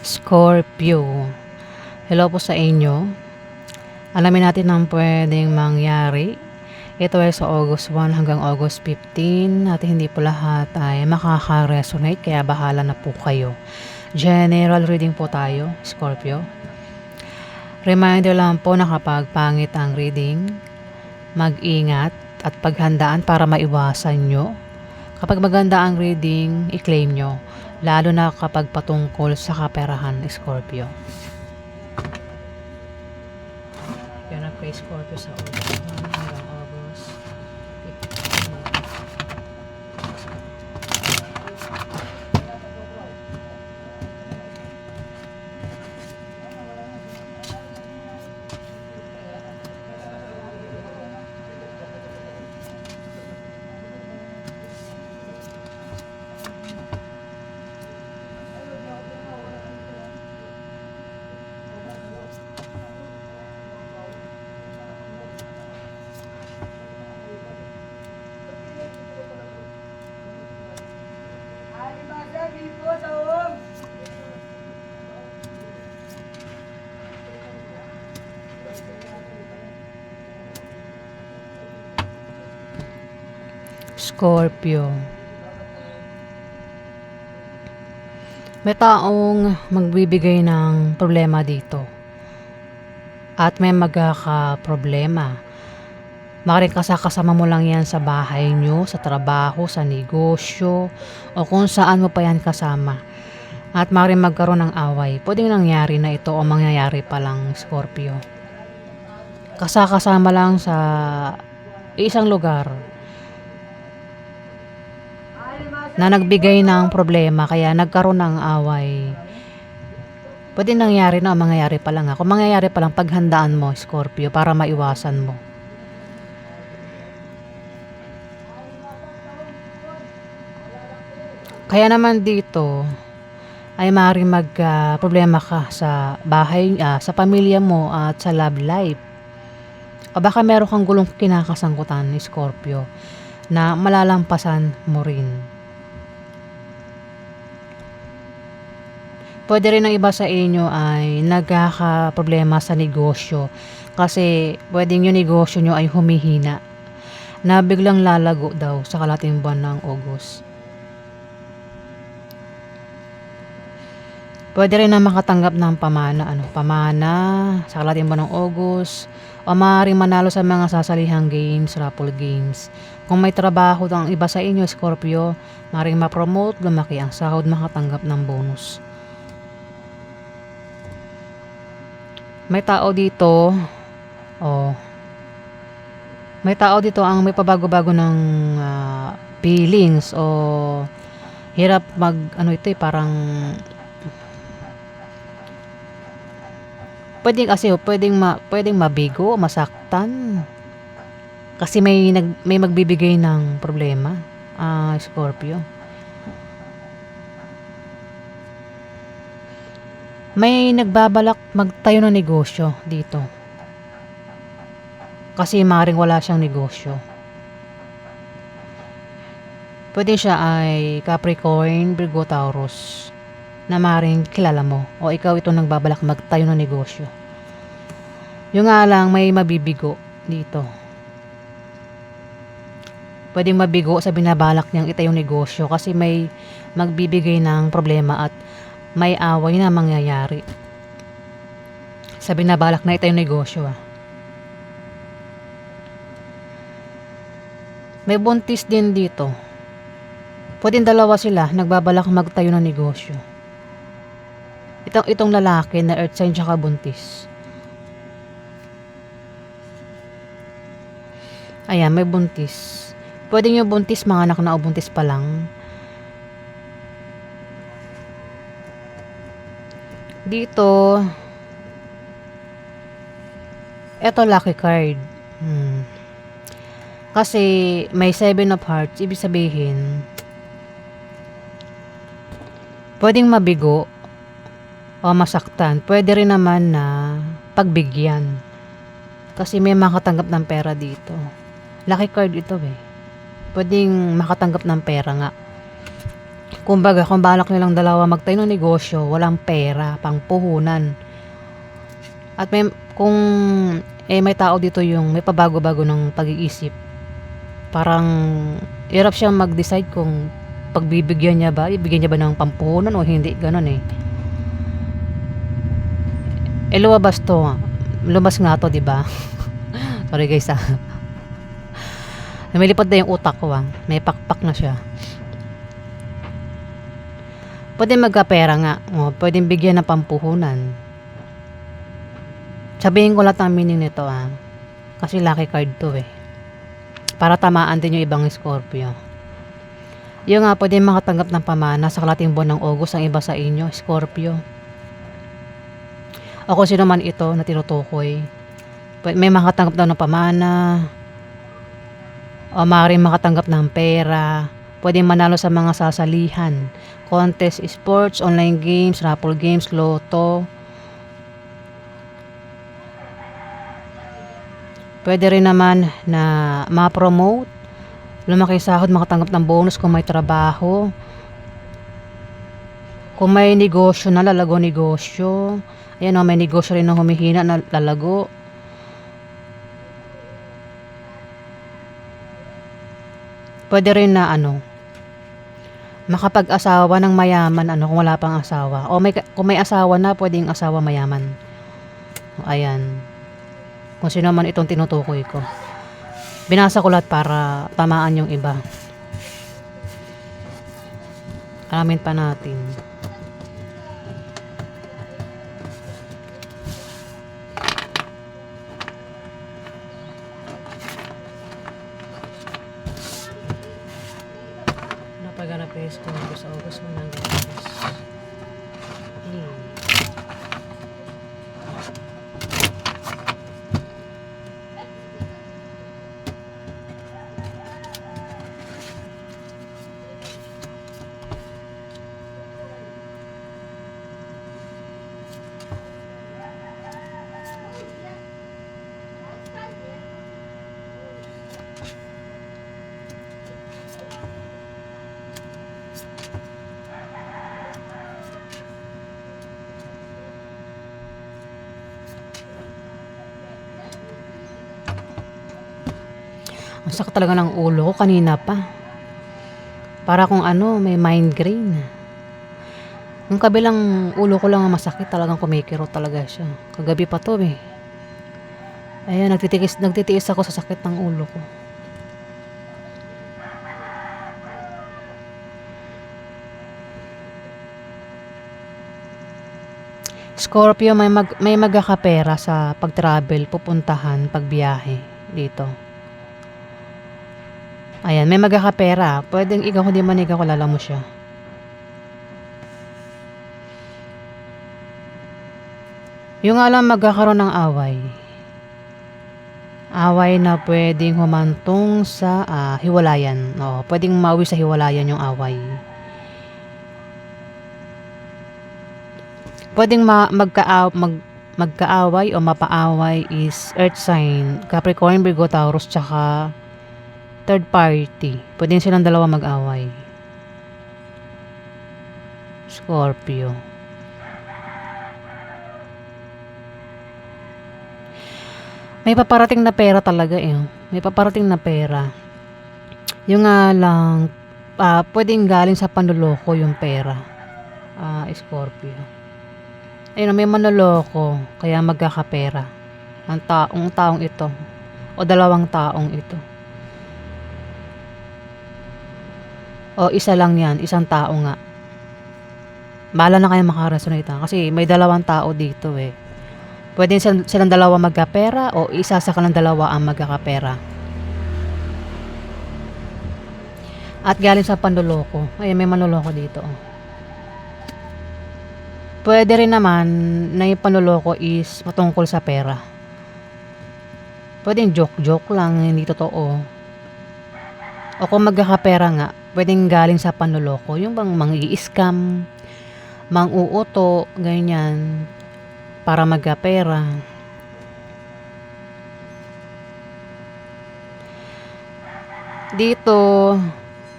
Scorpio. Hello po sa inyo. Alamin natin ang pwedeng mangyari. Ito ay sa August 1 hanggang August 15 at hindi po lahat ay makaka-resonate kaya bahala na po kayo. General reading po tayo, Scorpio. Reminder lang po na kapag pangit ang reading, mag-ingat at paghandaan para maiwasan nyo. Kapag maganda ang reading, i-claim nyo. Lalo na kapag patungkol sa kaperahan, Scorpio. Yan ang kay Scorpio sa August 1 hanggang August 15. Scorpio. May taong magbibigay ng problema dito. At may magkakaproblema. Maaaring kasama mo lang yan sa bahay nyo, sa trabaho, sa negosyo, o kung saan mo pa yan kasama. At maaaring magkaroon ng away. Pwedeng nangyari na ito o mangyayari pa lang, Scorpio. Kasama lang sa isang lugar na nagbigay ng problema kaya nagkaroon ng away. Pwede nangyari na o mangyayari pa lang. Kung mangyayari pa lang, paghandaan mo, Scorpio, para maiwasan mo. Kaya naman dito ay maaaring problema ka sa bahay, sa pamilya mo at sa love life. O baka meron kang gulong kinakasangkutan, Scorpio, na malalampasan mo rin. Pwede rin ang iba sa inyo ay nagkakaproblema sa negosyo kasi pwedeng yung negosyo nyo ay humihina na biglang lalago daw sa kalating buwan ng August. Pwede rin na makatanggap ng pamana sa kalating buwan ng August o maaaring manalo sa mga sasalihang games, raffle games. Kung may trabaho ang iba sa inyo, Scorpio, maaaring ma-promote, lumaki ang sahod, makatanggap ng bonus. May tao dito ang may pabago-bago ng feelings o hirap parang pwedeng mabigo, masaktan kasi may magbibigay ng problema, Scorpio. May nagbabalak magtayo ng negosyo dito. Kasi maaaring wala siyang negosyo. Pwede siya ay Capricorn, Virgo, Taurus na maaaring kilala mo. O ikaw itong nagbabalak magtayo ng negosyo. Yung nga lang may mabibigo dito. Pwedeng mabigo sa binabalak niyang itayong negosyo kasi may magbibigay ng problema at may away na mangyayari sa binabalak na itayong negosyo. May buntis din dito. Pwedeng dalawa sila nagbabalak magtayo ng negosyo. Itong lalaki na earth sign tsaka buntis. Ayan, may buntis. Pwedeng yung buntis mga anak na o buntis pa lang. Dito, eto lucky card. Kasi may 7 of hearts, ibig sabihin, pwedeng mabigo o masaktan. Pwede rin naman na pagbigyan. Kasi may makatanggap ng pera dito. Lucky card ito Pwedeng makatanggap ng pera nga. Kumbaga kung balak nilang dalawa magtayo ng negosyo, walang pera, pangpuhunan. At kung may tao dito yung may pabago-bago ng pag-iisip. Parang hirap siyang mag-decide kung pagbibigyan niya ba, ibigyan niya ba ng pampuhunan o hindi, gano'n eh. Lumabas to, lumabas nga to, 'di ba? Sorry guys ah. Lumilipad na yung utak ko ah. May pakpak na siya. Pwede magkapera nga. O, pwedeng bigyan ng pampuhunan. Sabihin ko lahat ng meaning nito ah. Kasi lucky card to eh. Para tamaan din yung ibang Scorpio. Yung nga, pwede makatanggap ng pamana sa kalating buwan ng August ang iba sa inyo, Scorpio. O kung sino man ito na tinutukoy. May makatanggap daw ng pamana. O maaaring makatanggap ng pera. Pwede manalo sa mga sasalihan. Contest, sports, online games, raffle games, loto. Pwede rin naman na ma-promote. Lumaki sahod, makatanggap ng bonus kung may trabaho. Kung may negosyo na, lalago negosyo. Ayan o, may negosyo rin na humihina na lalago. Pwede rin na makapag-asawa ng mayaman kung wala pang asawa. O kung may asawa na, pwedeng asawa mayaman. Ayan. Kung sino man itong tinutukoy ko. Binasa ko lahat para tamaan yung iba. Alamin pa natin. Napaganap is kung sa August mo nang ang sakit talaga ng ulo ko kanina pa. Para kung may migraine. Yung kabilang ulo ko lang ang masakit, talagang kumikirot talaga siya. Kagabi pa to eh. Ayan, nagtitiis ako sa sakit ng ulo ko. Scorpio, may magkakapera sa pag-travel, pupuntahan, pagbiyahe dito. Ayan, may magkakapera. Pwedeng ikaw, hindi man ikaw, kilala mo siya. Yung alam, magkakaroon ng away. Away na pwedeng humantong sa hiwalayan. O, pwedeng mawi sa hiwalayan yung away. Pwedeng magkaaway o mapaaway is Earth sign, Capricorn, Virgo, Taurus, tsaka third party. Pwedeng silang dalawa mag-away. Scorpio. May paparating na pera talaga eh. May paparating na pera. Yung nga lang, pwedeng galing sa panloloko yung pera. Scorpio. Ayun, may manloloko, kaya magkakapera. Ang taong ito. O dalawang taong ito. O isa lang yan, isang tao nga. Bahala na kayo makaresonate kasi may dalawang tao dito eh. Pwede silang dalawa magkapera o isa sa kanilang dalawa ang magkakapera. At galing sa panloloko. Ay, may manloloko dito. Pwede rin naman na yung panloloko is patungkol sa pera. Pwedeng joke-joke lang, hindi totoo. O kung magkakapera nga, pwedeng galing sa panloloko. Yung bang mang-i-scam, mang-uuto, ganyan. Para magkapera. Dito,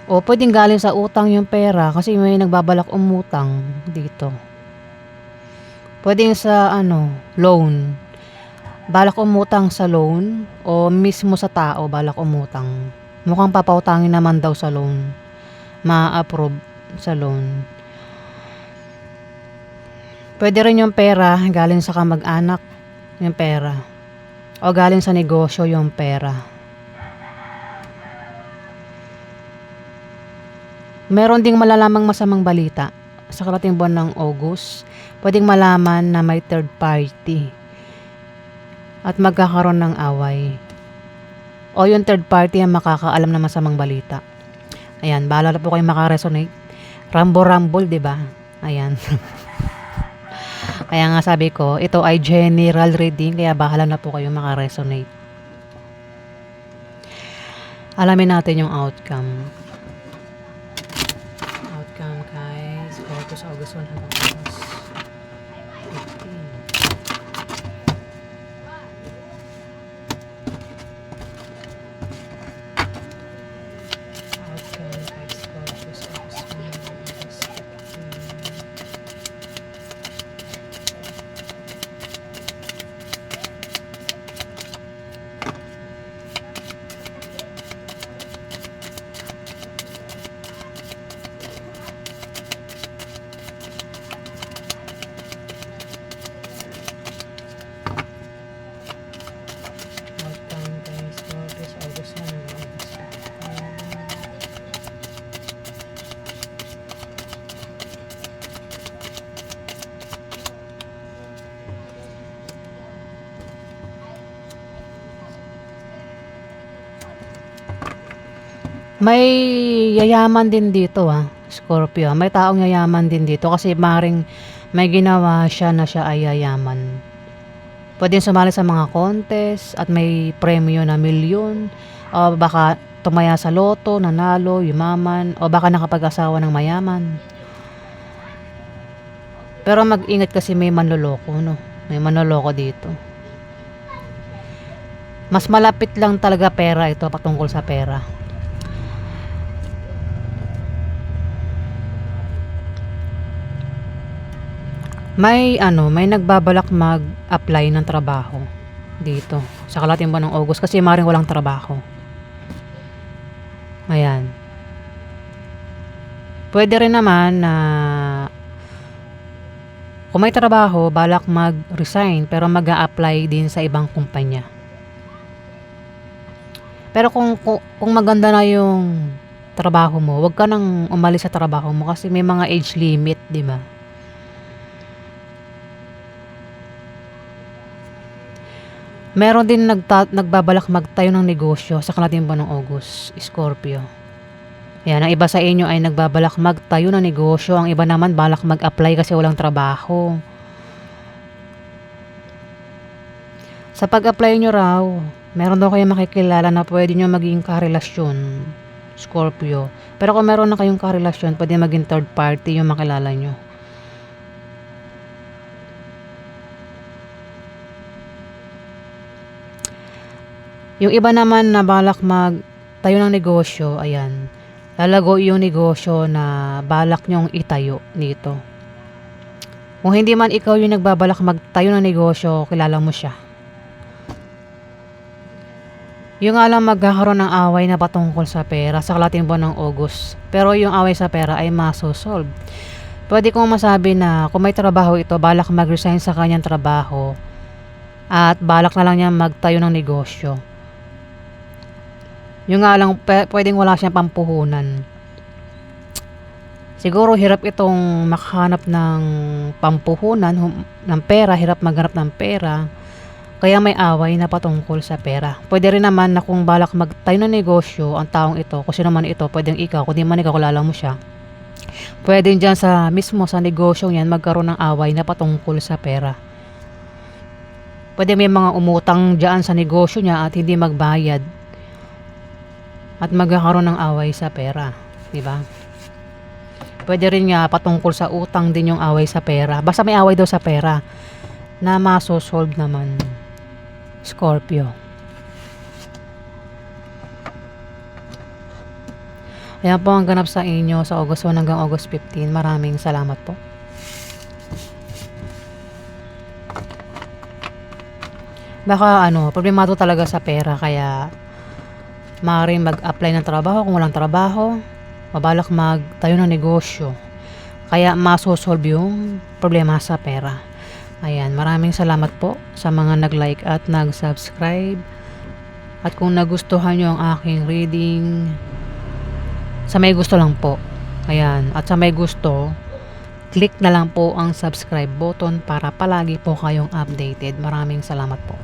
O pwedeng galing sa utang yung pera kasi may nagbabalak umutang dito. Pwedeng sa ano, loan. Balak umutang sa loan o mismo sa tao balak umutang. Mukhang papautangin naman daw sa loan. Ma-approve sa loan. Pwede rin yung pera galing sa kamag-anak, yung pera. O galing sa negosyo yung pera. Meron ding malalamang masamang balita sa karating buwan ng August. Pwedeng malaman na may third party at magkakaroon ng away. O yung third party ang makakaalam ng masamang balita. Ayan, bahala na po kayo makaresonate. Rambo-rambol, di ba? Ayan. Kaya nga sabi ko, ito ay general reading, kaya bahala na po kayo makaresonate. Alamin natin yung outcome. Outcome, guys. August 1 hanggang August 15. Outcome, guys. August 1 hanggang August 15. Outcome, guys. August 1 hanggang August 15. May yayaman din dito Scorpio. May taong yayaman din dito kasi maring may ginawa siya na siya ay yayaman. Pwedeng sumali sa mga contest at may premyo na milyon o baka tumaya sa loto, nanalo, yumaman o baka nakapag-asawa ng mayaman. Pero mag-ingat kasi may manloloko, no? May manloloko dito. Mas malapit lang talaga pera ito patungkol sa pera. May nagbabalak mag-apply ng trabaho dito sa kalating buwan ng August kasi maring walang trabaho. Ayan. Pwede rin naman na kung may trabaho, balak mag-resign pero mag-a-apply din sa ibang kumpanya. Pero kung maganda na yung trabaho mo, wag ka nang umalis sa trabaho mo kasi may mga age limit, di ba? Meron din nagbabalak magtayo ng negosyo sa kalating buwan ng August, Scorpio. Yan, ang iba sa inyo ay nagbabalak magtayo ng negosyo, ang iba naman balak mag-apply kasi walang trabaho. Sa pag-apply nyo raw, meron daw kayong makikilala na pwede nyo maging karelasyon, Scorpio. Pero kung meron na kayong karelasyon, pwede maging third party yung makilala nyo. Yung iba naman na balak magtayo ng negosyo, ayan, lalago yung negosyo na balak nyong itayo dito. Kung hindi man ikaw yung nagbabalak magtayo ng negosyo, kilala mo siya. Yung nga lang magkakaroon ng away na patungkol sa pera sa kalating buwan ng August. Pero yung away sa pera ay masosolve. Pwede kong masabi na kung may trabaho ito, balak mag-resign sa kanyang trabaho at balak na lang niya magtayo ng negosyo. Yung nga lang, pwedeng wala siyang pampuhunan. Siguro hirap itong makahanap ng pampuhunan, ng pera, hirap maghanap ng pera. Kaya may away na patungkol sa pera. Pwede rin naman na kung balak magtayo ng negosyo, ang taong ito, kung sino man ito, pwedeng ikaw, kung di man ikaw, kilala mo siya. Pwedeng dyan mismo sa negosyo yan, magkaroon ng away na patungkol sa pera. Pwede may mga umutang dyan sa negosyo niya at hindi magbayad. At magkakaroon ng away sa pera, di ba? Pwede rin nga patungkol sa utang din yung away sa pera. Basta may away daw sa pera na masosolve naman, Scorpio. Ayan po ang ganap sa inyo sa August 1 hanggang August 15. Maraming salamat po. Baka problemado talaga sa pera kaya maaaring mag-apply ng trabaho kung walang trabaho, mabalak magtayo ng negosyo. Kaya maso-solve yung problema sa pera. Ayan, maraming salamat po sa mga nag-like at nag-subscribe. At kung nagustuhan nyo ang aking reading, sa may gusto lang po. Ayan, at sa may gusto, click na lang po ang subscribe button para palagi po kayong updated. Maraming salamat po.